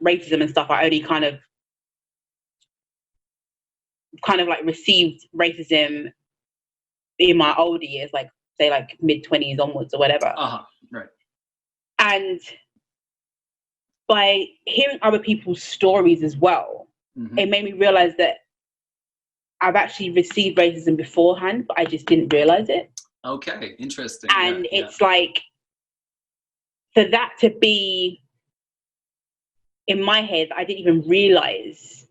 racism and stuff, I only kind of like received racism in my older years, like say like mid-20s onwards or whatever. Right. And by hearing other people's stories as well, it made me realize that I've actually received racism beforehand, but I just didn't realize it. Okay, interesting. And it's like, for that to be in my head, I didn't even realize.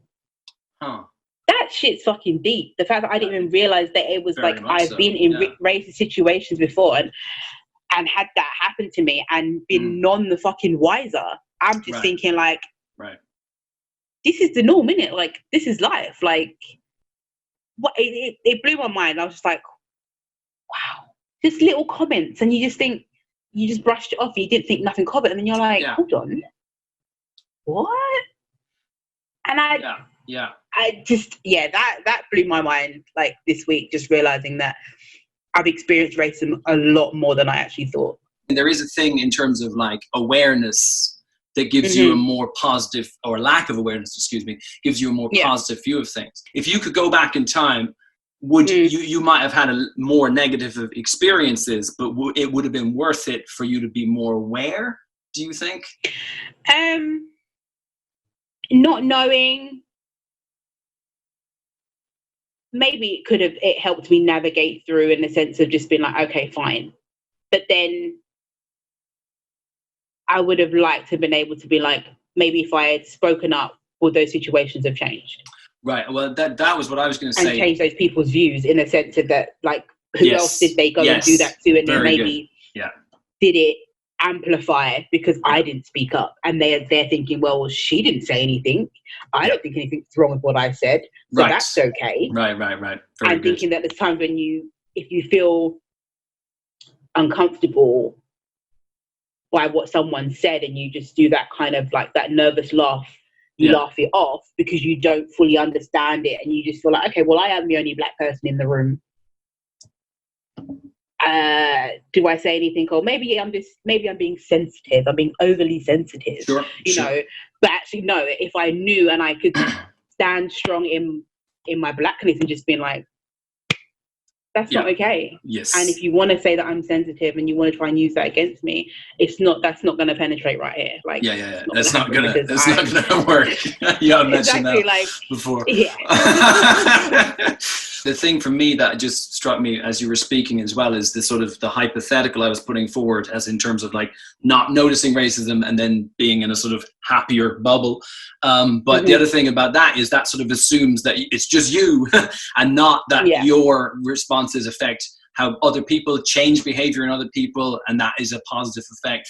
That shit's fucking deep. The fact that I didn't even realize that it was like, I've been in racist situations before and had that happen to me and been none the fucking wiser. I'm just thinking like, this is the norm, innit? Like, this is life. Like, what? It blew my mind. I was just like, wow. Just little comments, and you just think, you just brushed it off. You didn't think nothing of it, and then you're like, hold on, what? And I just, that blew my mind. Like this week, just realizing that I've experienced racism a lot more than I actually thought. And there is a thing in terms of like awareness that gives you a more positive, or lack of awareness, excuse me, gives you a more positive view of things. If you could go back in time, would you might have had a more negative experiences, but it would have been worth it for you to be more aware, do you think? Not knowing, maybe it helped me navigate through in the sense of just being like, okay, fine. But then I would have liked to have been able to be like, maybe if I had spoken up, would those situations have changed? Right. Well, that was what I was going to say. And change those people's views in the sense of that, like, who else did they go and do that to? And then maybe did it amplify because I didn't speak up? And they're thinking, well, she didn't say anything. I don't think anything's wrong with what I said. So that's okay. Right. I'm thinking that there's times when if you feel uncomfortable by what someone said and you just do that kind of like that nervous laugh, you laugh it off because you don't fully understand it and you just feel like, okay, well, I am the only black person in the room. Do I say anything? Or maybe I'm being sensitive. I'm being overly sensitive, you know, but actually no, if I knew and I could stand strong in my blackness and just being like, that's not okay. Yes. And if you want to say that I'm sensitive and you want to try and use that against me, that's not going to penetrate right here. Like, That's not going to work. I mentioned that before. Yeah. The thing for me that just struck me as you were speaking as well is the sort of the hypothetical I was putting forward, as in terms of like not noticing racism and then being in a sort of happier bubble. But the other thing about that is that sort of assumes that it's just you and not that your responses affect how other people change behavior in other people, and that is a positive effect.